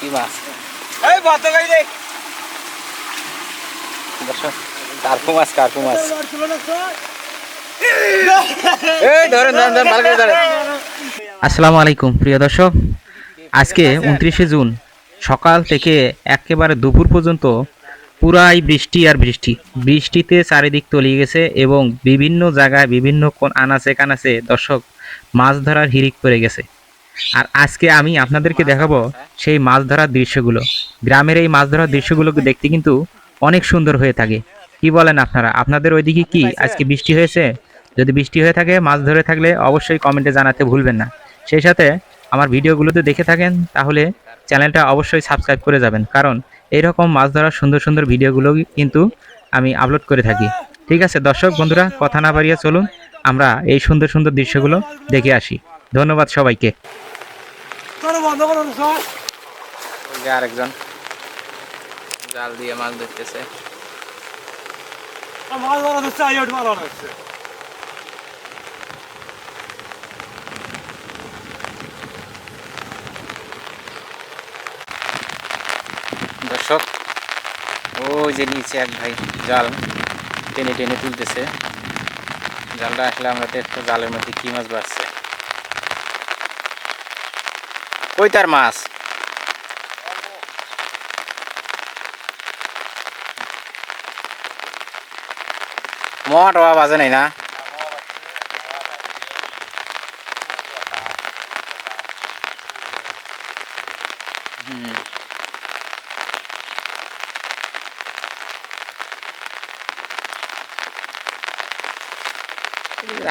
কি মাছ দর্শক, কার্পু মাছ, কার্পু মাছ। আসসালামু আলাইকুম প্রিয় দর্শক, আজকে 29শে জুন সকাল থেকে একেবারে দুপুর পর্যন্ত পুরাই বৃষ্টি আর বৃষ্টি। বৃষ্টিতে চারিদিক তলিয়ে গেছে এবং বিভিন্ন জায়গায় বিভিন্ন কোন আনাচে কানাচে দর্শক মাছ ধরার হিড়িক পড়ে গেছে। আর আজকে আমি আপনাদেরকে দেখাবো সেই মাছ ধরার দৃশ্যগুলো। গ্রামের এই মাছ ধরার দৃশ্যগুলোকে দেখতে কিন্তু অনেক সুন্দর হয়ে থাকে। কি বলেন আপনারা? আপনাদের ওইদিকে কি আজকে বৃষ্টি হয়েছে? যদি বৃষ্টি হয়ে থাকে, মাছ ধরে থাকলে অবশ্যই কমেন্টে জানাতে ভুলবেন না। সেই সাথে আমার ভিডিওগুলোতে দেখে থাকেন তাহলে চ্যানেলটা অবশ্যই সাবস্ক্রাইব করে যাবেন, কারণ এইরকম মাছ ধরার সুন্দর সুন্দর ভিডিওগুলো কিন্তু আমি আপলোড করে থাকি। ঠিক আছে দর্শক বন্ধুরা, কথা না বাড়িয়ে চলুন আমরা এই সুন্দর সুন্দর দৃশ্যগুলো দেখে আসি। ধন্যবাদ সবাইকে। আরেকজন জাল দিয়ে মাছ ধরতেছে। দর্শক, ওই যে নিচে এক ভাই জাল টেনে টেনে তুলতেছে। জালটা আসলে আমরা দেখতে জালের মধ্যে কি মাছ বাড়ছে। কই তার মাছ? মোয়া বাজে নাই না?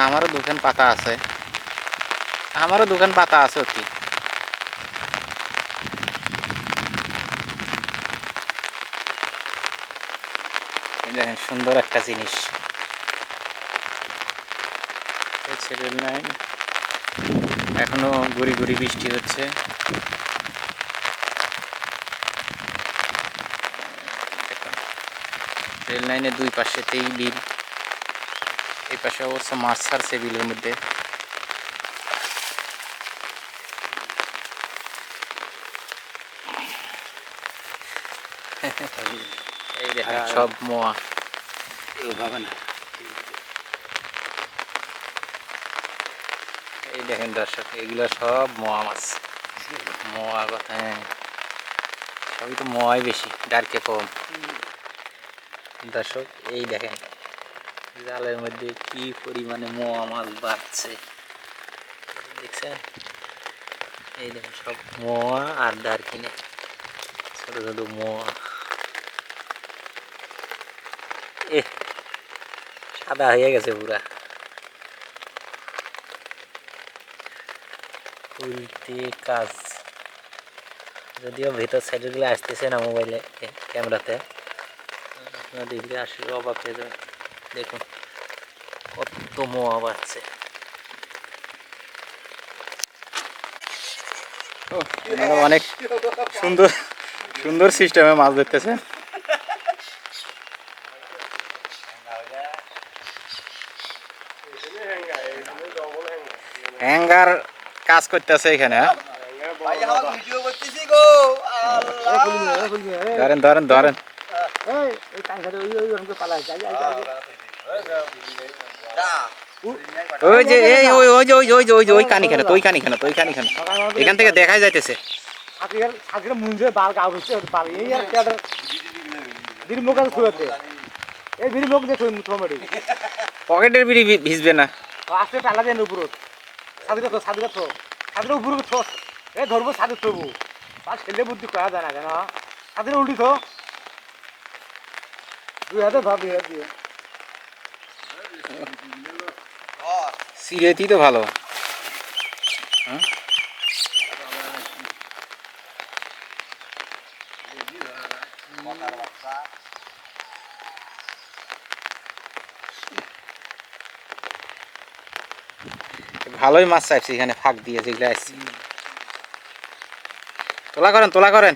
আমারও দোকান পাতা আছে, আমারও দোকান পাতা আছে অতি। দেখেন সুন্দর একটা জিনিস। রেল লাইন, এখনো গুড়ি গুড়ি বৃষ্টি হচ্ছে। রেল লাইনের দুই পাশেতেই বিল, এই পাশে অবশ্য মাছ ছাড়ছে বিলের মধ্যে। এই দেখেন সব মোয়া। এই দেখেন দর্শক, এগুলো সব মোয়া মাছ। মোয়া কথা, হ্যাঁ সবই তো মোয়াই বেশি, ডারকে কম। দর্শক এই দেখেন জালের মধ্যে কি পরিমাণে মোয়া মাছ বাড়ছে দেখছেন। এই দেখেন সব মোয়া আর ডারকিনে ছোট ছোট মোয়া। সাদা হয়ে গেছে পুরা। উল্টে কাজ, যদিও ভেতর সাইডের গুলো আসতেছে না মোবাইলে, ক্যামেরাতে আপনারা দেখলে আসলে অবাক হয়ে যাবে। দেখুন কত মোয়া বাড়ছে। অনেক সুন্দর সুন্দর সিস্টেমে মাছ ধরতেছে। হ্যাঙ্গার কাজ করতেছে এখানে। ধরেন ধরেন ধরেন, ওই যে এই ওই ওই যে ওই যে ওই যে ওই যে ওই কানি খানে, তুই কানি খানে, তুই কানি খানে, এখান থেকে দেখাই যাইতেছে। পকেটের বিড়ি ভিজবে না। ধরবো ছাদে থবো, ছেলে বুদ্ধি করা যায় না কেন? ছাদের উল্টি তো দুই হাতে ভাব দিয়ে সিলেটি তো ভালো। ভালোই মাছ চাইছি এখানে, ফাঁক দিয়ে যেগুলো আসছি। তোলা করেন তোলা করেন।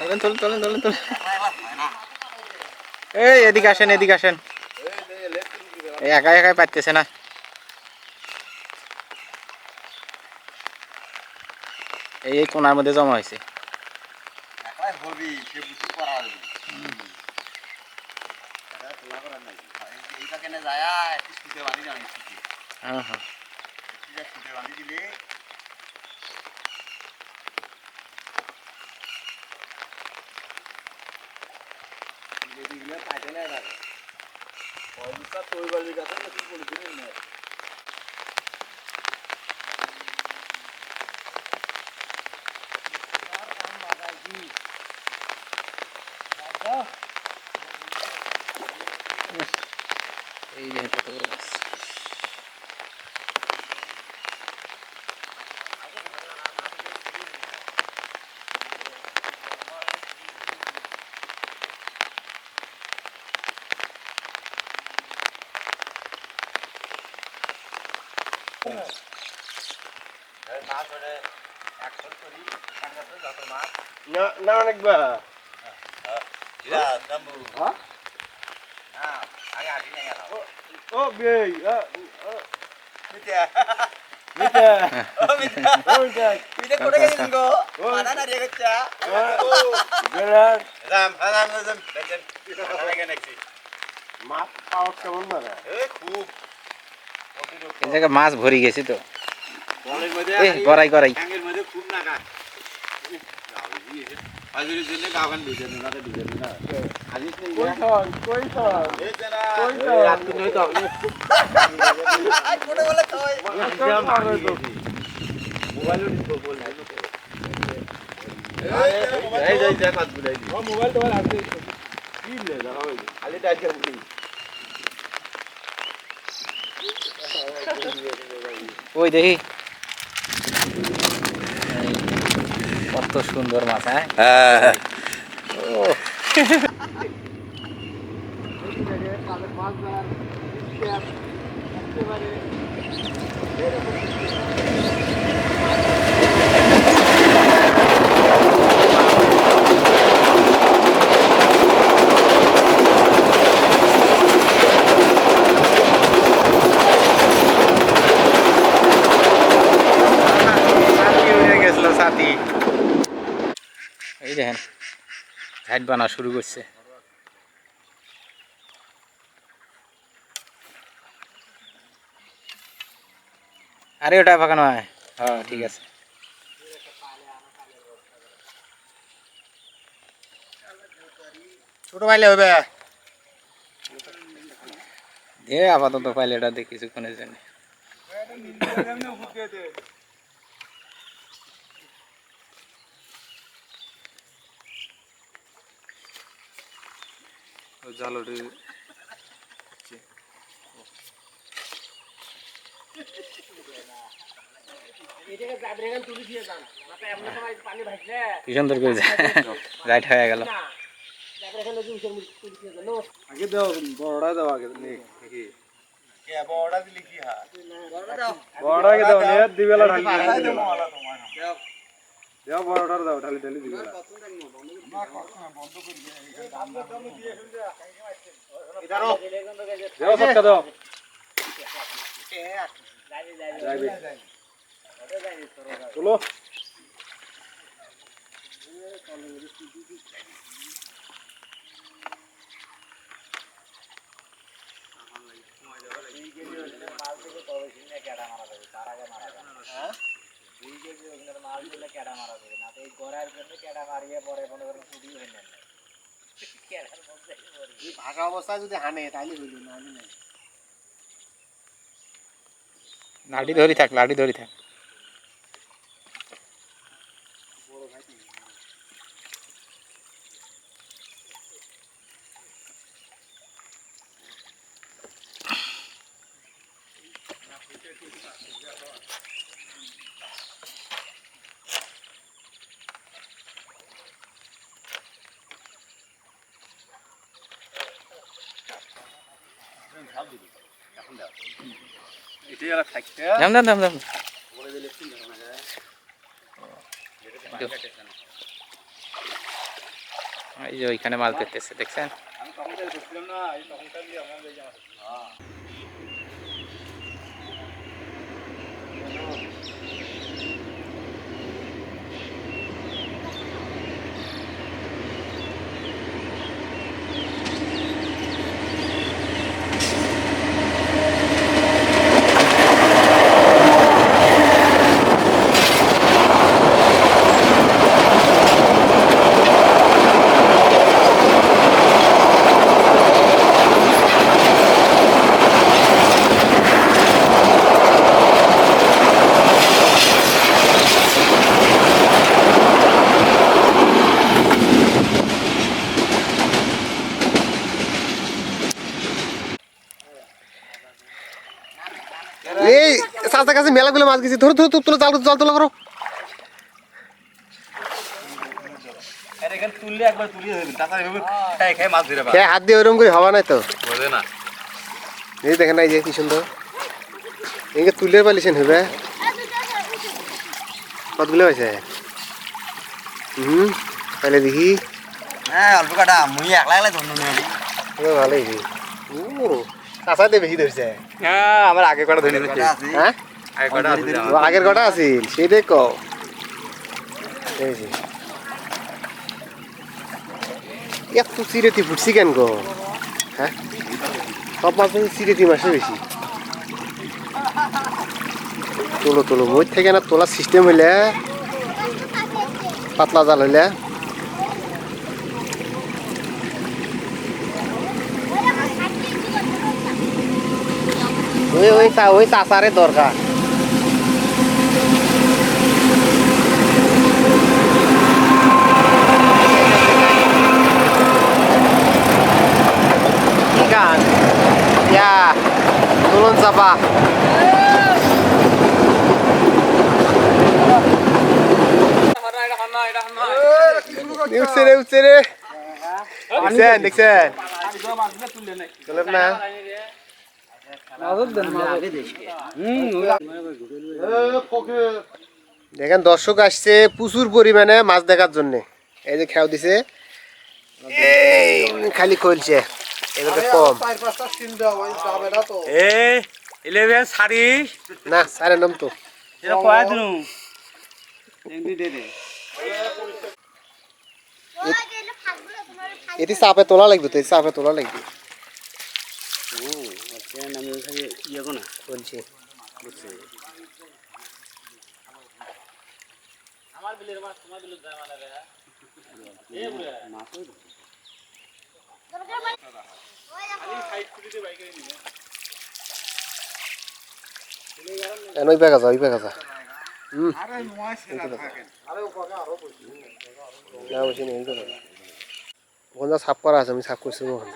তোলেন তোলেন তোলেন তোলেন তোলেন এই এদিকে আসেন এদিকে আসেন এই একাই একাই পারতেছে না এই কোনার মধ্যে জমা হয়েছে হ্যাঁ হ্যাঁ এই যে কত বড় মাছ না অনেকবার ও বেই মিটা মিটা ও মিটা Kita kau dah kena go. Mana nak dia kerja? বেরার Ram, ram, ram. Dah mana lagi nak sih? মাছ পাওয়া কেমন না Eh, খুব। এই জায়গায় মাছ ভরে গেছে তো বলের মধ্যে এই গড়াই গড়াই হ্যাঙ্গের মধ্যে খুব নাগা। আজুরি জন্য গাওয়ান দিতে না দিতে না। আজি কইছন এই জানা কইছন রাত নই তো। আই কোনে বলে কই? মোবাইল নিতে বল না। এই যাই যা কাজ বুলাই দি। ও মোবাইল তো আছে কি লে দাও খালি টাইট করে বুলাই। ওই দেখি কত সুন্দর মাছ হ্যাঁ হ্যাঁ। সাথী এই দেখেন ঘাট বানা শুরু করছে আরে ওটা পাকানো হয় হ্যাঁ ঠিক আছে ছোট পাইলে হবে। দে আপাতত পাইলে এটা দিয়ে কিছুক্ষণের জন্য জালটি কি সুন্দর করে গাইড হয়ে গেল আগে দাও বড়টা দাও আগে নেই কে বড়টা দিলি কি হয়? বড়টা দাও। বড়টা আগে দাও নে দিবেলা ঢালি পাড়াই দেবো আলা তোমার। দাও। দাও বড়টা দাও ঢালি ঢালি দিবেলা ইদারো। দাও সবটা দাও কে যাইবে চলো ভাগা অবস্থায় যদি হানে তাইলে হইল না আমি নাই। লাঠি ধরি থাক লাঠি ধরি থাক এটাই আর থাকতে নাম নাম নাম নাম এই যে ওইখানে মাছ ধরতেছে দেখছেন। আমি তখন দেখছিলাম না, এই তখনকার দিয়ে আমার এই জামা। এই চাচা কাছে মেলাগুলো মাছ গেছি, ধরো ধরো তুলো, জাল জাল তোলা করো। এখানে তুললে একবার তুলিয়ে দেবেন, তাছাড়া এভাবে খাই খাই মাছ ধরে খেয়ে হাত দিয়ে ওইরকম করে হওয়া নাই তো। বোঝে না। এই দেখেন এই যে কি সুন্দর, এদিকে তুলে পালিছেন হবে। কতগুলো হয়েছে? তাহলে দেখি। হ্যাঁ অল্প কাটা, মুই একলা একলা ধন্য নেই। ভালোই চাচাতে বেশি ধরছে। হ্যাঁ আমার আগে কটা ধরে নিয়েছে। হ্যাঁ আগে কটা আছে ও আগের কটা আছিল সেটাই কও। এই যে এত চিরেতি ফুটছি কেন গো? হ্যাঁ সব মাছ চিরেতি মাসে বেশি। তোলো তোলো মই থেকে না তোলার সিস্টেম হইলে, পাতলা জাল হইলে ওই চাচারে দরকার। Ikan, ya, tulun sapa. উঠছে রে দেখছেন চলেন না। দেখেন দর্শক আসছে প্রচুর পরিমাণে মাছ দেখার জন্য। এই যে খেয়াও দিছে, খালি খুলছে এগুলো কম। এ 11 সারি না সাড়ে নাম তো এটা কয়া দিনু এমনি দে দে। এটি চাপে তোলা লাগবে তো, চাপে তোলা লাগবে। আমি ওখানে ইয়ে কো না বলছি আমার বিলের মাছ তোমার বিলের যায় মানে রে। এ বুড়া মাছ হই খালি সাইড ফুটিতে বাইকে নিয়ে ওই ব্যাগ আছে, ওই ব্যাগ আছে। আরে মোবাইল সেরা থাকে। আরে ও কাকা আরো কইছি না বসে নেই তো ওখানে সাফ করা আছে, আমি সাফ করছি ওখানে।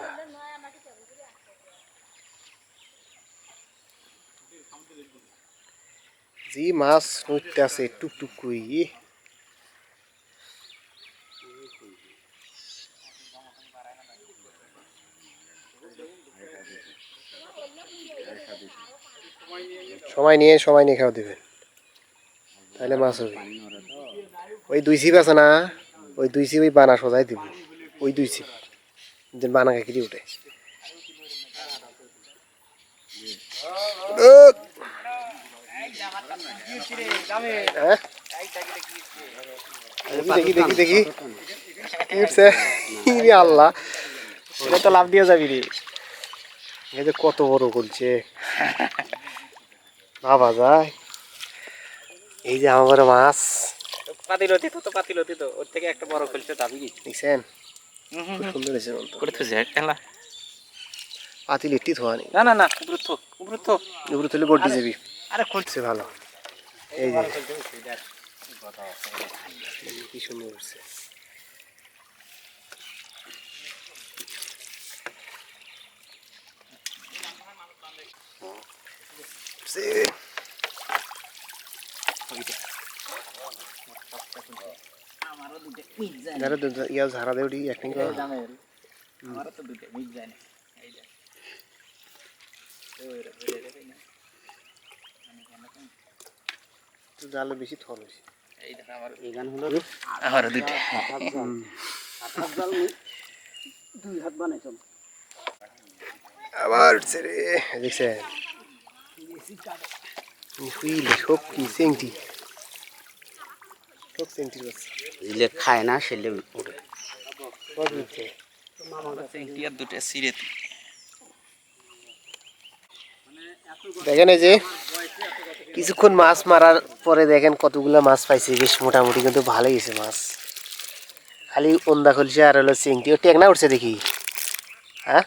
জি মাছ নইতে আছে টুকটুক কই। সময় নিয়ে খাওয়া দিবেন, তাহলে মাছ হবে। ওই দুই ছিপ আছে না, ওই দুই ছিপ ওই বানা সজাই দিব। ওই দুই ছিপ যে বানা খেয়ে উঠে। দেখি দেখি দেখি কি উঠছে আল্লাহ, এটা তো লাভ দিয়ে যাবি রে। এই যে কত বড় করছে ভাবা যায়। এই যে আমার মাছ পাতিলতি তো পাতিলতি তো ওর থেকে একটা বড় খুলছে দাবি কি দেখছেন, খুব সুন্দর হয়েছে বলতো। করে তো যায় খেলা। পাতিল একটি ধোয়া নেই, না না না উপরে তো উপরে তুলে বড্ডি যাবি। আরে খুলছে ভালো। এই যে কি সুন্দর হচ্ছে। ইয়া ঝাড়া দে ওটি অ্যাক্টিং কর। আমারও তো দুটো মিট যায় না। এই যে জালে বেশি থল হয়েছে। এই দেখা আমার এই গান হলো আমারও দুটো। আবার উঠছে রে দেখছেন হুইলে সব কি চেংটি সব চেংটির বাচ্চা ইলে খায় না সেলে উঠে সব উঠছে দেখেন এই যে কিছুক্ষণ মাছ মারার পরে দেখেন কতগুলো মাছ পাইছে বেশ মোটামুটি কিন্তু ভালোই হয়েছে মাছ খালি ওন্দা খলছে আর হলো চিংটি ও টেকনা উঠছে দেখি হ্যাঁ